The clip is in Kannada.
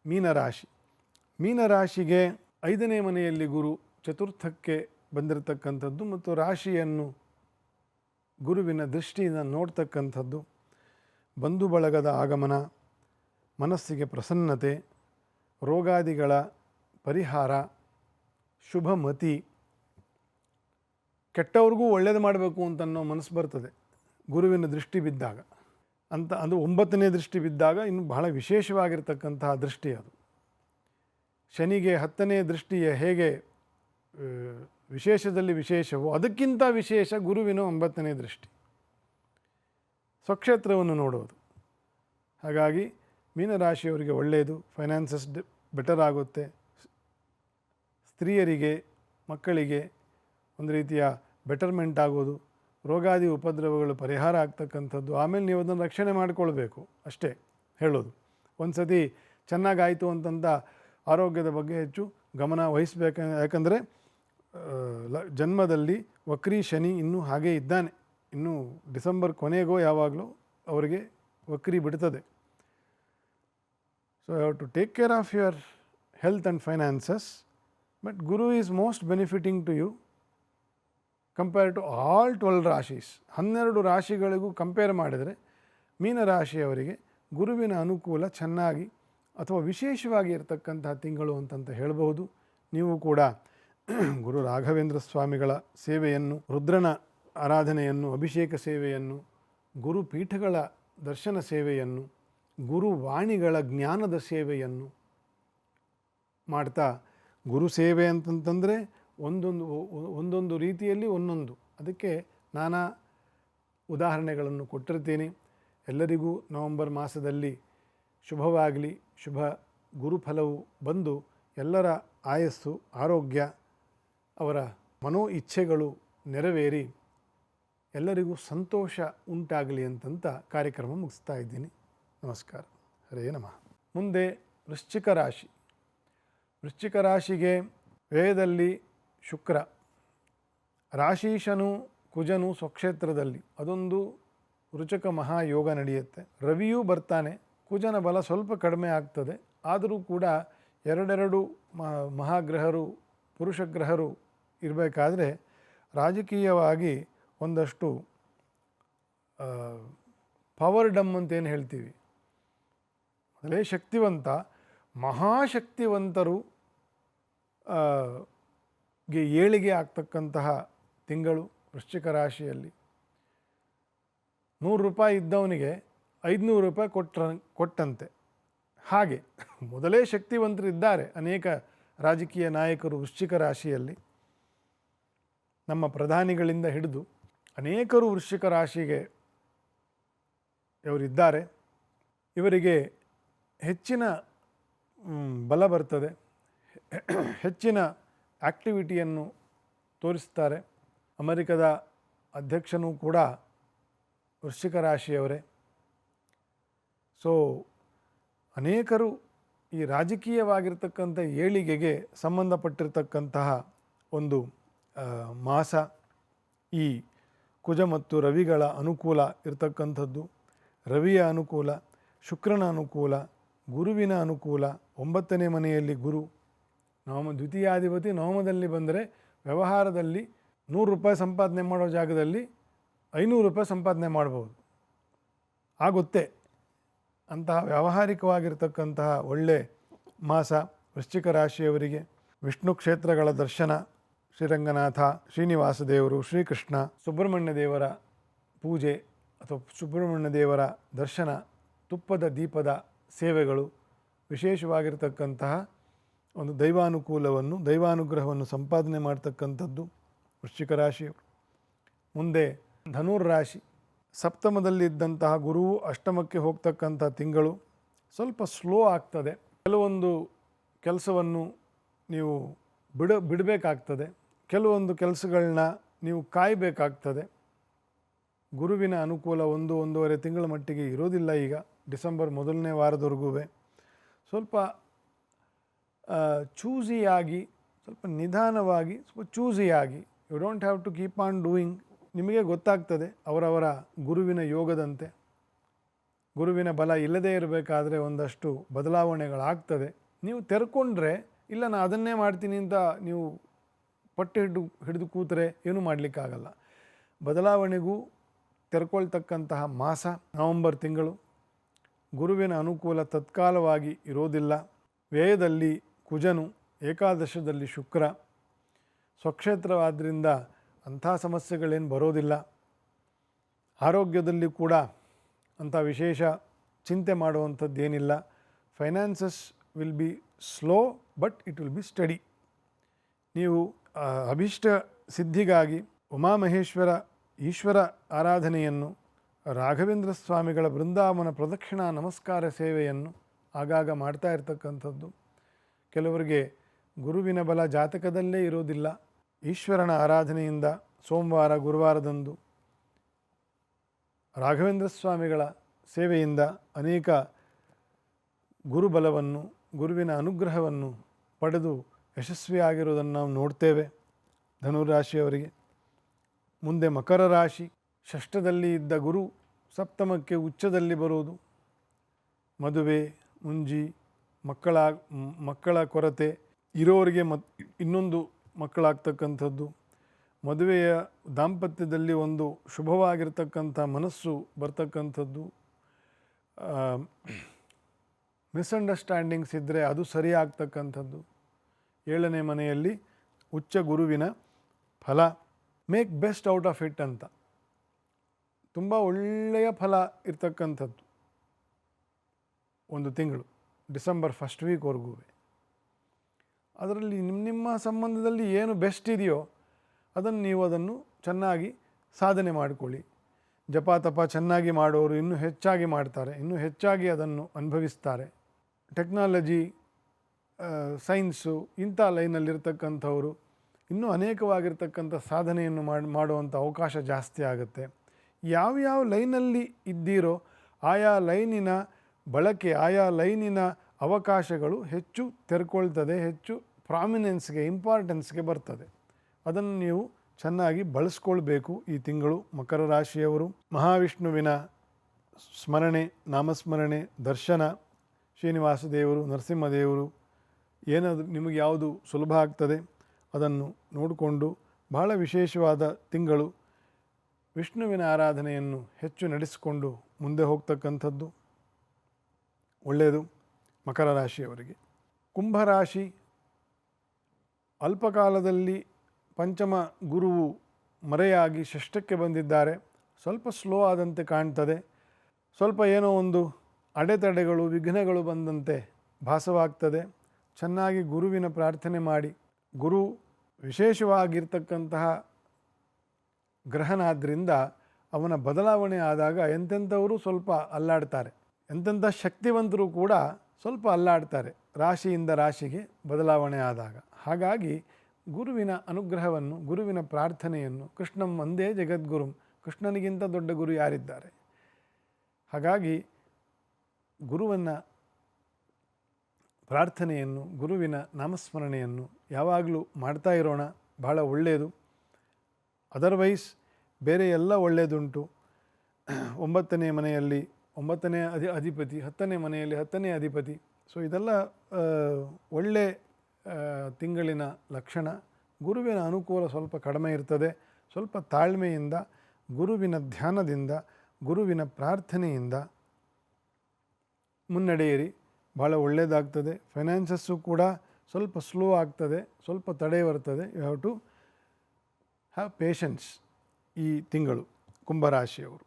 ಮೀನರಾಶಿ. ಮೀನರಾಶಿಗೆ 5ನೇ ಮನೆಯಲ್ಲಿ ಗುರು ಚತುರ್ಥಕ್ಕೆ ಬಂದಿರತಕ್ಕಂಥದ್ದು ಮತ್ತು ರಾಶಿಯನ್ನು ಗುರುವಿನ ದೃಷ್ಟಿಯಿಂದ ನೋಡ್ತಕ್ಕಂಥದ್ದು. ಬಂಧು ಬಳಗದ ಆಗಮನ, ಮನಸ್ಸಿಗೆ ಪ್ರಸನ್ನತೆ, ರೋಗಾದಿಗಳ ಪರಿಹಾರ, ಶುಭಮತಿ, ಕೆಟ್ಟವ್ರಿಗೂ ಒಳ್ಳೇದು ಮಾಡಬೇಕು ಅಂತನ್ನೋ ಮನಸ್ಸು ಬರ್ತದೆ ಗುರುವಿನ ದೃಷ್ಟಿ ಬಿದ್ದಾಗ. ಅದು 9ನೇ ದೃಷ್ಟಿ ಬಿದ್ದಾಗ ಇನ್ನು ಬಹಳ ವಿಶೇಷವಾಗಿರ್ತಕ್ಕಂತಹ ದೃಷ್ಟಿ ಅದು. ಶನಿಗೆ 10ನೇ ದೃಷ್ಟಿಯ ಹೇಗೆ ವಿಶೇಷದಲ್ಲಿ ವಿಶೇಷವೋ ಅದಕ್ಕಿಂತ ವಿಶೇಷ ಗುರುವಿನ 9ನೇ ದೃಷ್ಟಿ, ಸ್ವಕ್ಷೇತ್ರವನ್ನು ನೋಡೋದು. ಹಾಗಾಗಿ ಮೀನರಾಶಿಯವರಿಗೆ ಒಳ್ಳೆಯದು. ಫೈನಾನ್ಸಸ್ ಬೆಟರ್ ಆಗುತ್ತೆ. ಸ್ತ್ರೀಯರಿಗೆ, ಮಕ್ಕಳಿಗೆ ಒಂದು ರೀತಿಯ ಬೆಟರ್ಮೆಂಟ್ ಆಗೋದು, ರೋಗಾದಿ ಉಪದ್ರವಗಳು ಪರಿಹಾರ ಆಗ್ತಕ್ಕಂಥದ್ದು. ಆಮೇಲೆ ನೀವು ಅದನ್ನು ರಕ್ಷಣೆ ಮಾಡಿಕೊಳ್ಬೇಕು ಅಷ್ಟೇ ಹೇಳೋದು. ಒಂದು ಸತಿ ಚೆನ್ನಾಗಾಯಿತು ಅಂತಂತ ಆರೋಗ್ಯದ ಬಗ್ಗೆ ಹೆಚ್ಚು ಗಮನ ವಹಿಸಬೇಕು. ಯಾಕಂದರೆ ಜನ್ಮದಲ್ಲಿ ವಕ್ರಿ ಶನಿ ಇನ್ನೂ ಹಾಗೇ ಇದ್ದಾನೆ. ಇನ್ನೂ ಡಿಸೆಂಬರ್ ಕೊನೆಗೋ ಯಾವಾಗಲೂ ಅವರಿಗೆ ವಕ್ರಿ ಬಿಡ್ತದೆ. So you have to take care of your health and finances. But Guru is most benefiting to you compare to all 12 rashis. 12 ರಾಶಿಗಳಿಗೂ ಕಂಪೇರ್ ಮಾಡಿದರೆ ಮೀನರಾಶಿಯವರಿಗೆ ಗುರುವಿನ ಅನುಕೂಲ ಚೆನ್ನಾಗಿ ಅಥವಾ ವಿಶೇಷವಾಗಿ ಇರತಕ್ಕಂತಹ ತಿಂಗಳು ಅಂತಂತ ಹೇಳಬಹುದು. ನೀವು ಕೂಡ ಗುರು ರಾಘವೇಂದ್ರ ಸ್ವಾಮಿಗಳ ಸೇವೆಯನ್ನು, ರುದ್ರನ ಆರಾಧನೆಯನ್ನು, ಅಭಿಷೇಕ ಸೇವೆಯನ್ನು, ಗುರುಪೀಠಗಳ ದರ್ಶನ ಸೇವೆಯನ್ನು, ಗುರುವಾಣಿಗಳ ಜ್ಞಾನದ ಸೇವೆಯನ್ನು ಮಾಡ್ತಾ, ಗುರು ಸೇವೆ ಅಂತಂತಂದರೆ ಒಂದೊಂದು ರೀತಿಯಲ್ಲಿ ಒಂದೊಂದು, ಅದಕ್ಕೆ ನಾನಾ ಉದಾಹರಣೆಗಳನ್ನು ಕೊಟ್ಟಿರ್ತೀನಿ. ಎಲ್ಲರಿಗೂ ನವಂಬರ್ ಮಾಸದಲ್ಲಿ ಶುಭವಾಗಲಿ, ಶುಭ ಗುರುಫಲವು ಬಂದು ಎಲ್ಲರ ಆಯಸ್ಸು, ಆರೋಗ್ಯ, ಅವರ ಮನೋ ಇಚ್ಛೆಗಳು ನೆರವೇರಿ ಎಲ್ಲರಿಗೂ ಸಂತೋಷ ಉಂಟಾಗಲಿ ಅಂತಂತ ಕಾರ್ಯಕ್ರಮ ಮುಗಿಸ್ತಾ ಇದ್ದೀನಿ. ನಮಸ್ಕಾರ. ಹರೇ ನಮಃ. ಮುಂದೆ ವೃಶ್ಚಿಕ ರಾಶಿ. ವೃಶ್ಚಿಕ ರಾಶಿಗೆ ವೇದದಲ್ಲಿ ಶುಕ್ರ, ರಾಶೀಶನು ಕುಜನು ಸ್ವಕ್ಷೇತ್ರದಲ್ಲಿ, ಅದೊಂದು ರುಚಕ ಮಹಾಯೋಗ ನಡೆಯುತ್ತೆ. ರವಿಯೂ ಬರ್ತಾನೆ. ಕುಜನ ಬಲ ಸ್ವಲ್ಪ ಕಡಿಮೆ ಆಗ್ತದೆ. ಆದರೂ ಕೂಡ ಎರಡೆರಡು ಮಹಾಗ್ರಹರು, ಪುರುಷಗ್ರಹರು ಇರಬೇಕಾದ್ರೆ ರಾಜಕೀಯವಾಗಿ ಒಂದಷ್ಟು ಪವರ್ ಡಮ್ ಅಂತೇನು ಹೇಳ್ತೀವಿ, ಮೊದಲೇ ಶಕ್ತಿವಂತ, ಮಹಾಶಕ್ತಿವಂತರು ಗೆ ಏಳಿಗೆ ಆಗ್ತಕ್ಕಂತಹ ತಿಂಗಳು ವೃಶ್ಚಿಕ ರಾಶಿಯಲ್ಲಿ. 100 ರೂಪಾಯಿ ಇದ್ದವನಿಗೆ 500 ರೂಪಾಯಿ ಕೊಟ್ಟಂತೆ. ಹಾಗೆ ಮೊದಲೇ ಶಕ್ತಿವಂತರಿದ್ದಾರೆ ಅನೇಕ ರಾಜಕೀಯ ನಾಯಕರು ವೃಶ್ಚಿಕ ರಾಶಿಯಲ್ಲಿ. ನಮ್ಮ ಪ್ರಧಾನಿಗಳಿಂದ ಹಿಡಿದು ಅನೇಕರು ವೃಶ್ಚಿಕ ರಾಶಿಗೆ ಇವರಿದ್ದಾರೆ. ಇವರಿಗೆ ಹೆಚ್ಚಿನ ಬಲ ಬರ್ತದೆ, ಹೆಚ್ಚಿನ ಆ್ಯಕ್ಟಿವಿಟಿಯನ್ನು ತೋರಿಸ್ತಾರೆ. ಅಮೆರಿಕದ ಅಧ್ಯಕ್ಷನೂ ಕೂಡ ವೃಶ್ಚಿಕ ರಾಶಿಯವರೇ. ಸೊ ಅನೇಕರು ಈ ರಾಜಕೀಯವಾಗಿರ್ತಕ್ಕಂಥ ಏಳಿಗೆಗೆ ಸಂಬಂಧಪಟ್ಟಿರ್ತಕ್ಕಂತಹ ಒಂದು ಮಾಸ. ಈ ಕುಜ ಮತ್ತು ರವಿಗಳ ಅನುಕೂಲ ಇರತಕ್ಕಂಥದ್ದು, ರವಿಯ ಅನುಕೂಲ, ಶುಕ್ರನ ಅನುಕೂಲ, ಗುರುವಿನ ಅನುಕೂಲ. 9ನೇ ಮನೆಯಲ್ಲಿ ಗುರು, ದ್ವಿತೀಯಾಧಿಪತಿ ನವಮದಲ್ಲಿ ಬಂದರೆ ವ್ಯವಹಾರದಲ್ಲಿ 100 ರೂಪಾಯಿ ಸಂಪಾದನೆ ಮಾಡೋ ಜಾಗದಲ್ಲಿ 500 ರೂಪಾಯಿ ಸಂಪಾದನೆ ಮಾಡ್ಬೋದು, ಆಗುತ್ತೆ. ಅಂತಹ ವ್ಯಾವಹಾರಿಕವಾಗಿರ್ತಕ್ಕಂತಹ ಒಳ್ಳೆ ಮಾಸ ವೃಶ್ಚಿಕ ರಾಶಿಯವರಿಗೆ. ವಿಷ್ಣು ಕ್ಷೇತ್ರಗಳ ದರ್ಶನ, ಶ್ರೀರಂಗನಾಥ, ಶ್ರೀನಿವಾಸ ದೇವರು, ಶ್ರೀಕೃಷ್ಣ, ಸುಬ್ರಹ್ಮಣ್ಯ ದೇವರ ಪೂಜೆ ಅಥವಾ ಸುಬ್ರಹ್ಮಣ್ಯ ದೇವರ ದರ್ಶನ, ತುಪ್ಪದ ದೀಪದ ಸೇವೆಗಳು, ವಿಶೇಷವಾಗಿರ್ತಕ್ಕಂತಹ ಒಂದು ದೈವಾನುಕೂಲವನ್ನು, ದೈವಾನುಗ್ರಹವನ್ನು ಸಂಪಾದನೆ ಮಾಡ್ತಕ್ಕಂಥದ್ದು ವೃಶ್ಚಿಕ ರಾಶಿಯವರು. ಮುಂದೆ ಧನುರ್ರಾಶಿ. ಸಪ್ತಮದಲ್ಲಿದ್ದಂತಹ ಗುರುವು ಅಷ್ಟಮಕ್ಕೆ ಹೋಗ್ತಕ್ಕಂಥ ತಿಂಗಳು. ಸ್ವಲ್ಪ ಸ್ಲೋ ಆಗ್ತದೆ. ಕೆಲವೊಂದು ಕೆಲಸವನ್ನು ನೀವು ಬಿಡಬೇಕಾಗ್ತದೆ, ಕೆಲವೊಂದು ಕೆಲಸಗಳನ್ನ ನೀವು ಕಾಯಬೇಕಾಗ್ತದೆ. ಗುರುವಿನ ಅನುಕೂಲ 1-1.5 ತಿಂಗಳ ಮಟ್ಟಿಗೆ ಇರೋದಿಲ್ಲ. ಈಗ ಡಿಸೆಂಬರ್ ಮೊದಲನೇ ವಾರದವರೆಗೂ ಸ್ವಲ್ಪ ಚೂಸಿಯಾಗಿ, ಸ್ವಲ್ಪ ನಿಧಾನವಾಗಿ, ಸ್ವಲ್ಪ ಚೂಸಿಯಾಗಿ, you don't have to keep on doing. ನಿಮಗೆ ಗೊತ್ತಾಗ್ತದೆ ಅವರವರ ಗುರುವಿನ ಯೋಗದಂತೆ. ಗುರುವಿನ ಬಲ ಇಲ್ಲದೇ ಇರಬೇಕಾದ್ರೆ ಒಂದಷ್ಟು ಬದಲಾವಣೆಗಳಾಗ್ತದೆ. ನೀವು ತೆರ್ಕೊಂಡ್ರೆ ಇಲ್ಲ ನಾನು ಅದನ್ನೇ ಮಾಡ್ತೀನಿ ಅಂತ ನೀವು ಪಟ್ಟು ಹಿಡಿದು ಕೂತರೆ ಏನೂ ಮಾಡಲಿಕ್ಕಾಗಲ್ಲ. ಬದಲಾವಣೆಗೂ ತೆರ್ಕೊಳ್ತಕ್ಕಂತಹ ಮಾಸ ನವಂಬರ್ ತಿಂಗಳು. ಗುರುವಿನ ಅನುಕೂಲ ತತ್ಕಾಲವಾಗಿ ಇರೋದಿಲ್ಲ. ವ್ಯಯದಲ್ಲಿ ಕುಜನು, ಏಕಾದಶದಲ್ಲಿ ಶುಕ್ರ. ಸ್ವಕ್ಷೇತ್ರವಾದ್ದರಿಂದ ಅಂಥ ಸಮಸ್ಯೆಗಳೇನು ಬರೋದಿಲ್ಲ. ಆರೋಗ್ಯದಲ್ಲಿ ಕೂಡ ಅಂಥ ವಿಶೇಷ ಚಿಂತೆ ಮಾಡುವಂಥದ್ದೇನಿಲ್ಲ. Finances will be slow but it will be steady. ನೀವು ಅಭೀಷ್ಟ ಸಿದ್ಧಿಗಾಗಿ ಉಮಾಮಹೇಶ್ವರ ಈಶ್ವರ ಆರಾಧನೆಯನ್ನು, ರಾಘವೇಂದ್ರ ಸ್ವಾಮಿಗಳ ಬೃಂದಾವನ ಪ್ರದಕ್ಷಿಣಾ ನಮಸ್ಕಾರ ಸೇವೆಯನ್ನು ಆಗಾಗ ಮಾಡ್ತಾ ಇರ್ತಕ್ಕಂಥದ್ದು. ಕೆಲವರಿಗೆ ಗುರುವಿನ ಬಲ ಜಾತಕದಲ್ಲೇ ಇರೋದಿಲ್ಲ. ಈಶ್ವರನ ಆರಾಧನೆಯಿಂದ ಸೋಮವಾರ ಗುರುವಾರದಂದು ರಾಘವೇಂದ್ರ ಸ್ವಾಮಿಗಳ ಸೇವೆಯಿಂದ ಅನೇಕ ಗುರುಬಲವನ್ನು, ಗುರುವಿನ ಅನುಗ್ರಹವನ್ನು ಪಡೆದು ಯಶಸ್ವಿಯಾಗಿರುವುದನ್ನು ನಾವು ನೋಡ್ತೇವೆ ಧನುರಾಶಿಯವರಿಗೆ. ಮುಂದೆ ಮಕರ ರಾಶಿ. ಷಷ್ಠದಲ್ಲಿ ಇದ್ದ ಗುರು ಸಪ್ತಮಕ್ಕೆ ಉಚ್ಚದಲ್ಲಿ ಬರುವುದು. ಮದುವೆ, ಮುಂಜಿ, ಮಕ್ಕಳ ಕೊರತೆ ಇರೋರಿಗೆ ಇನ್ನೊಂದು ಮಕ್ಕಳಾಗ್ತಕ್ಕಂಥದ್ದು. ಮದುವೆಯ ದಾಂಪತ್ಯದಲ್ಲಿ ಒಂದು ಶುಭವಾಗಿರ್ತಕ್ಕಂಥ ಮನಸ್ಸು ಬರ್ತಕ್ಕಂಥದ್ದು. ಮಿಸ್ಅಂಡರ್ಸ್ಟ್ಯಾಂಡಿಂಗ್ಸ್ ಇದ್ದರೆ ಅದು ಸರಿಯಾಗ್ತಕ್ಕಂಥದ್ದು. 7ನೇ ಮನೆಯಲ್ಲಿ ಉಚ್ಚ ಗುರುವಿನ ಫಲ. Make best out of it ಅಂತ ತುಂಬ ಒಳ್ಳೆಯ ಫಲ ಇರ್ತಕ್ಕಂಥದ್ದು ಒಂದು ತಿಂಗಳು, ಡಿಸೆಂಬರ್ ಫಸ್ಟ್ ವೀಕ್ವರೆಗೂ. ಅದರಲ್ಲಿ ನಿಮ್ಮ ಸಂಬಂಧದಲ್ಲಿ ಏನು ಬೆಸ್ಟ್ ಇದೆಯೋ ಅದನ್ನು ಚೆನ್ನಾಗಿ ಸಾಧನೆ ಮಾಡಿಕೊಳ್ಳಿ. ಜಪ ತಪ ಚೆನ್ನಾಗಿ ಮಾಡೋರು ಇನ್ನೂ ಹೆಚ್ಚಾಗಿ ಮಾಡ್ತಾರೆ, ಇನ್ನೂ ಹೆಚ್ಚಾಗಿ ಅದನ್ನು ಅನುಭವಿಸ್ತಾರೆ. ಟೆಕ್ನಾಲಜಿ, ಸೈನ್ಸು ಇಂಥ ಲೈನಲ್ಲಿರ್ತಕ್ಕಂಥವರು ಇನ್ನೂ ಅನೇಕವಾಗಿರ್ತಕ್ಕಂಥ ಸಾಧನೆಯನ್ನು ಮಾಡುವಂಥ ಅವಕಾಶ ಜಾಸ್ತಿ ಆಗುತ್ತೆ. ಯಾವ್ಯಾವ ಲೈನಲ್ಲಿ ಇದ್ದೀರೋ ಆಯಾ ಲೈನಿನ ಬಳಕೆ, ಆಯಾ ಲೈನಿನ ಅವಕಾಶಗಳು ಹೆಚ್ಚು ತೆರ್ಕೊಳ್ತದೆ, ಹೆಚ್ಚು ಪ್ರಾಮಿನೆನ್ಸ್ಗೆ, ಇಂಪಾರ್ಟೆನ್ಸ್ಗೆ ಬರ್ತದೆ. ಅದನ್ನು ನೀವು ಚೆನ್ನಾಗಿ ಬಳಸ್ಕೊಳ್ಬೇಕು ಈ ತಿಂಗಳು ಮಕರ ರಾಶಿಯವರು. ಮಹಾವಿಷ್ಣುವಿನ ಸ್ಮರಣೆ, ನಾಮಸ್ಮರಣೆ, ದರ್ಶನ, ಶ್ರೀನಿವಾಸ ದೇವರು, ನರಸಿಂಹದೇವರು, ಏನಾದರೂ ನಿಮಗೆ ಯಾವುದು ಸುಲಭ ಆಗ್ತದೆ ಅದನ್ನು ನೋಡಿಕೊಂಡು ಬಹಳ ವಿಶೇಷವಾದ ತಿಂಗಳು ವಿಷ್ಣುವಿನ ಆರಾಧನೆಯನ್ನು ಹೆಚ್ಚು ನಡೆಸಿಕೊಂಡು ಮುಂದೆ ಹೋಗ್ತಕ್ಕಂಥದ್ದು ಒಳ್ಳೆಯದು ಮಕರ ರಾಶಿಯವರಿಗೆ. ಕುಂಭರಾಶಿ. ಅಲ್ಪಕಾಲದಲ್ಲಿ ಪಂಚಮ ಗುರುವು ಮರೆಯಾಗಿ ಷಷ್ಠಕ್ಕೆ ಬಂದಿದ್ದಾರೆ. ಸ್ವಲ್ಪ ಸ್ಲೋ ಆದಂತೆ ಕಾಣ್ತದೆ. ಸ್ವಲ್ಪ ಏನೋ ಒಂದು ಅಡೆತಡೆಗಳು, ವಿಘ್ನಗಳು ಬಂದಂತೆ ಭಾಸವಾಗ್ತದೆ. ಚೆನ್ನಾಗಿ ಗುರುವಿನ ಪ್ರಾರ್ಥನೆ ಮಾಡಿ. ಗುರು ವಿಶೇಷವಾಗಿರ್ತಕ್ಕಂತಹ ಗ್ರಹನಾದ್ದರಿಂದ ಅವನ ಬದಲಾವಣೆ ಆದಾಗ ಎಂತೆಂಥವರು ಸ್ವಲ್ಪ ಅಲ್ಲಾಡ್ತಾರೆ, ಎಂತೆಂಥ ಶಕ್ತಿವಂತರು ಕೂಡ ಸ್ವಲ್ಪ ಅಲ್ಲಾಡ್ತಾರೆ ರಾಶಿಯಿಂದ ರಾಶಿಗೆ ಬದಲಾವಣೆ ಆದಾಗ. ಹಾಗಾಗಿ ಗುರುವಿನ ಅನುಗ್ರಹವನ್ನು, ಗುರುವಿನ ಪ್ರಾರ್ಥನೆಯನ್ನು, ಕೃಷ್ಣಂ ಒಂದೇ ಜಗದ್ಗುರುಂ, ಕೃಷ್ಣನಿಗಿಂತ ದೊಡ್ಡ ಗುರು ಯಾರಿದ್ದಾರೆ? ಹಾಗಾಗಿ ಗುರುವನ್ನು ಪ್ರಾರ್ಥನೆಯನ್ನು, ಗುರುವಿನ ನಾಮಸ್ಮರಣೆಯನ್ನು ಯಾವಾಗಲೂ ಮಾಡ್ತಾ ಇರೋಣ, ಬಹಳ ಒಳ್ಳೆಯದು. ಅದರ್ವೈಸ್ ಬೇರೆ ಎಲ್ಲ ಒಳ್ಳೆಯದುಂಟು. 9ನೇ ಮನೆಯಲ್ಲಿ 9ನೇ ಅಧಿಪತಿ, 10ನೇ ಮನೆಯಲ್ಲಿ 10ನೇ ಅಧಿಪತಿ. ಸೊ ಇದೆಲ್ಲ ಒಳ್ಳೆ ತಿಂಗಳಿನ ಲಕ್ಷಣ. ಗುರುವಿನ ಅನುಕೂಲ ಸ್ವಲ್ಪ ಕಡಿಮೆ ಇರ್ತದೆ. ಸ್ವಲ್ಪ ತಾಳ್ಮೆಯಿಂದ, ಗುರುವಿನ ಧ್ಯಾನದಿಂದ, ಗುರುವಿನ ಪ್ರಾರ್ಥನೆಯಿಂದ ಮುನ್ನಡೆಯಿರಿ, ಭಾಳ ಒಳ್ಳೆಯದಾಗ್ತದೆ. ಫೈನಾನ್ಸಸ್ಸು ಕೂಡ ಸ್ವಲ್ಪ ಸ್ಲೋ ಆಗ್ತದೆ, ಸ್ವಲ್ಪ ತಡೆ ಬರ್ತದೆ. You have to have patience ಈ ತಿಂಗಳು ಕುಂಭರಾಶಿಯವರು.